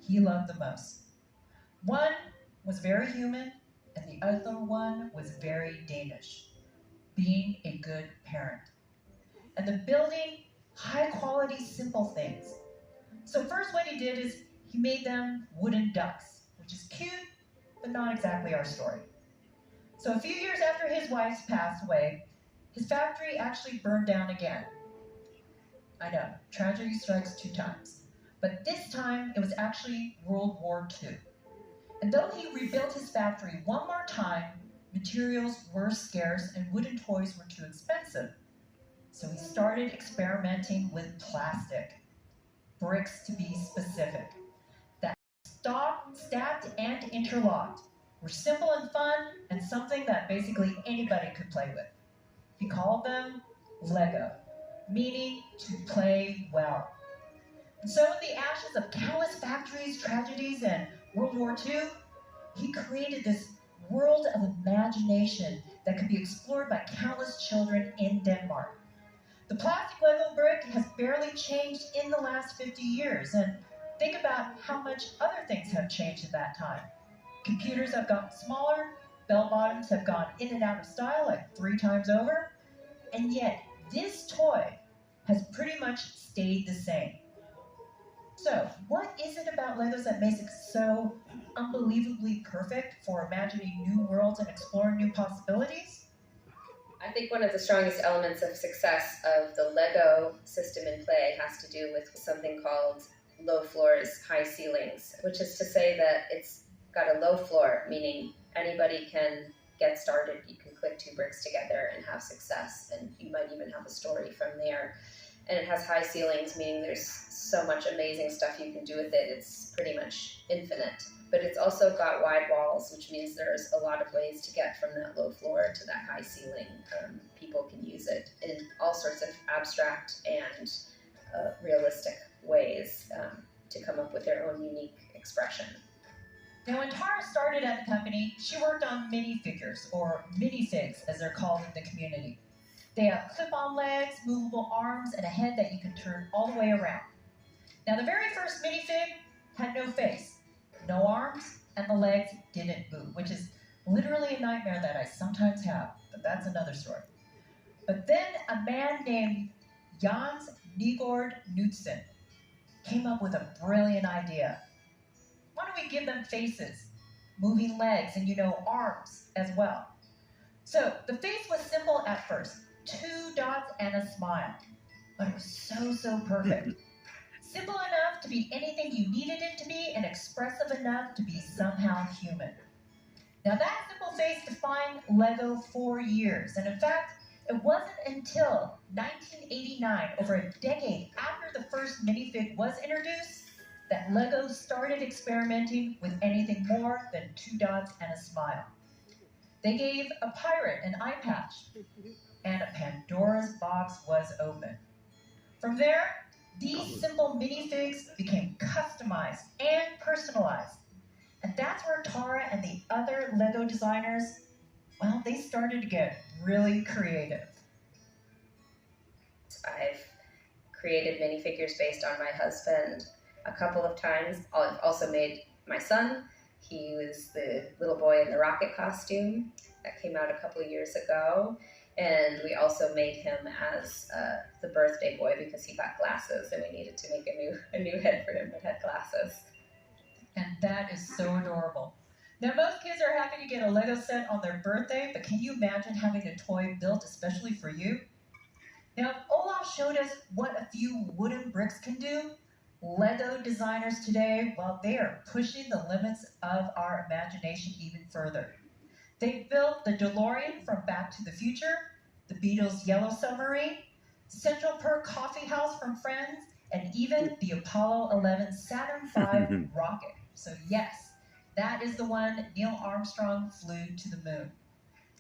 he loved the most. One was very human, and the other one was very Danish, being a good parent. And the building high quality, simple things. So, first, what he did is he made them wooden ducks, which is cute, but not exactly our story. So, a few years after his wife passed away, his factory actually burned down again. I know, tragedy strikes two times. But this time, it was actually World War II. And though he rebuilt his factory one more time, materials were scarce and wooden toys were too expensive. So he started experimenting with plastic, bricks to be specific, that stacked and interlocked, were simple and fun, and something that basically anybody could play with. He called them Lego, meaning to play well. And so in the ashes of countless factories, tragedies, and World War II, he created this world of imagination that could be explored by countless children in Denmark. The plastic Lego brick has barely changed in the last 50 years, and think about how much other things have changed in that time. Computers have gotten smaller, bell bottoms have gone in and out of style like 3 times over, and yet this toy has pretty much stayed the same. So, what is it about Legos that makes it so unbelievably perfect for imagining new worlds and exploring new possibilities? I think one of the strongest elements of success of the Lego system in play has to do with something called low floors, high ceilings, which is to say that it's got a low floor, meaning anybody can get started. You can click 2 bricks together and have success, and you might even have a story from there. And it has high ceilings, meaning there's so much amazing stuff you can do with it. It's pretty much infinite. But it's also got wide walls, which means there's a lot of ways to get from that low floor to that high ceiling. People can use it in all sorts of abstract and realistic ways to come up with their own unique expression. Now, when Tara started at the company, she worked on minifigures, or minifigs as they're called in the community. They have clip-on legs, movable arms, and a head that you can turn all the way around. Now, the very first minifig had no face, no arms, and the legs didn't move, which is literally a nightmare that I sometimes have, but that's another story. But then a man named Jens Nygaard Knudsen came up with a brilliant idea. Why don't we give them faces, moving legs, and arms as well? So the face was simple at first, 2 dots and a smile, but it was so perfect. Simple enough to be anything you needed it to be, and expressive enough to be somehow human. Now that simple face defined Lego for years, and in fact, it wasn't until 1989, over a decade after the first minifig was introduced, that Lego started experimenting with anything more than 2 dots and a smile. They gave a pirate an eye patch, and a Pandora's box was open. From there, these simple minifigs became customized and personalized. And that's where Tara and the other Lego designers, well, they started to get really creative. I've created minifigures based on my husband a couple of times. I've also made my son. He was the little boy in the rocket costume that came out a couple of years ago. And we also made him as the birthday boy because he got glasses, and we needed to make a new head for him that had glasses. And that is so adorable. Now, most kids are happy to get a Lego set on their birthday, but can you imagine having a toy built especially for you? Now, Olaf showed us what a few wooden bricks can do. Lego designers today, well, they are pushing the limits of our imagination even further. They built the DeLorean from Back to the Future, the Beatles' Yellow Submarine, Central Perk Coffee House from Friends, and even the Apollo 11 Saturn V rocket. So yes, that is the one Neil Armstrong flew to the moon.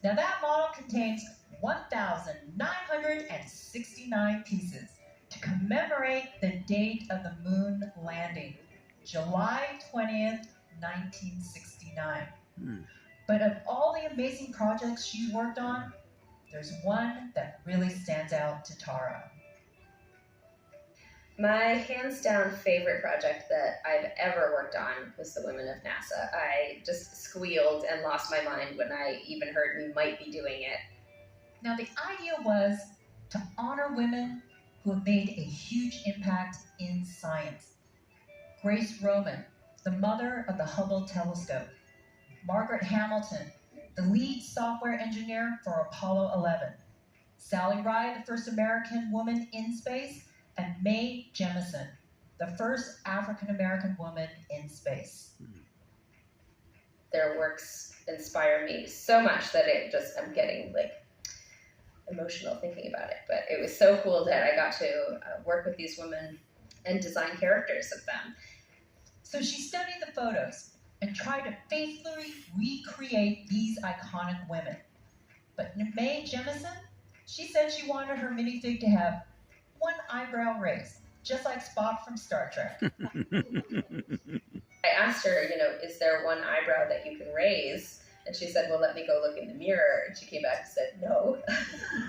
Now that model contains 1,969 pieces to commemorate the date of the moon landing, July 20th, 1969. But of all the amazing projects she's worked on, there's one that really stands out to Tara. My hands down favorite project that I've ever worked on was the Women of NASA. I just squealed and lost my mind when I even heard we might be doing it. Now, the idea was to honor women who have made a huge impact in science. Grace Roman, the mother of the Hubble telescope. Margaret Hamilton, the lead software engineer for Apollo 11. Sally Ride, the first American woman in space, and Mae Jemison, the first African-American woman in space. Their works inspire me so much that I'm getting like emotional thinking about it. But it was so cool that I got to work with these women and design characters of them. So she studied the photos and tried to faithfully recreate these iconic women. But Mae Jemison, she said she wanted her minifig to have one eyebrow raised, just like Spock from Star Trek. I asked her, is there one eyebrow that you can raise? And she said, well, let me go look in the mirror. And she came back and said, no,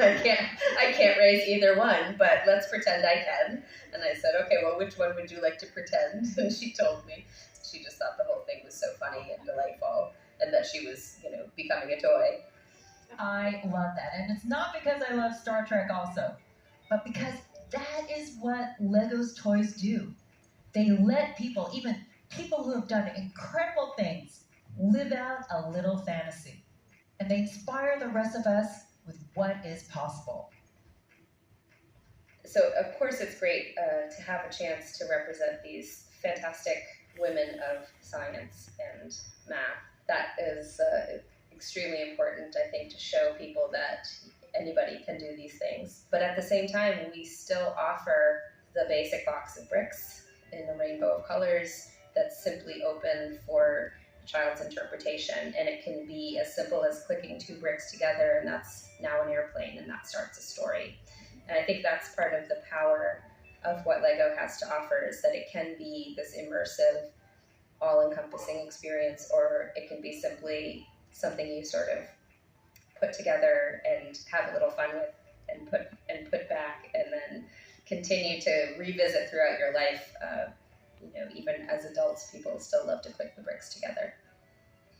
I can't raise either one, but let's pretend I can. And I said, okay, well, which one would you like to pretend? And she told me. She just thought the whole thing was so funny and delightful, and that she was, becoming a toy. I love that. And it's not because I love Star Trek also, but because that is what Lego's toys do. They let people, even people who have done incredible things, live out a little fantasy. And they inspire the rest of us with what is possible. So, of course, it's great to have a chance to represent these fantastic women of science and math. That is extremely important, I think, to show people that anybody can do these things. But at the same time, we still offer the basic box of bricks in a rainbow of colors that's simply open for a child's interpretation. And it can be as simple as clicking 2 bricks together, and that's now an airplane, and that starts a story. And I think that's part of the power of what Lego has to offer, is that it can be this immersive, all-encompassing experience, or it can be simply something you sort of put together and have a little fun with and put back, and then continue to revisit throughout your life. Even as adults, people still love to click the bricks together.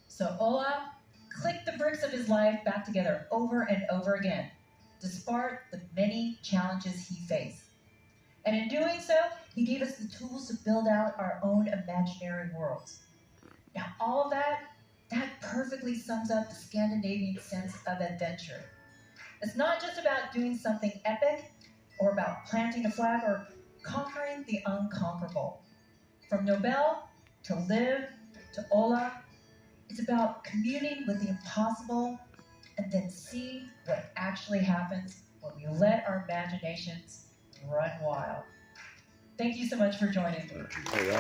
So Ola clicked the bricks of his life back together over and over again, despite the many challenges he faced. And in doing so, he gave us the tools to build out our own imaginary worlds. Now, all of that perfectly sums up the Scandinavian sense of adventure. It's not just about doing something epic, or about planting a flag, or conquering the unconquerable. From Nobel to Liv to Ola, it's about communing with the impossible and then seeing what actually happens when we let our imaginations run wild. Thank you so much for joining me.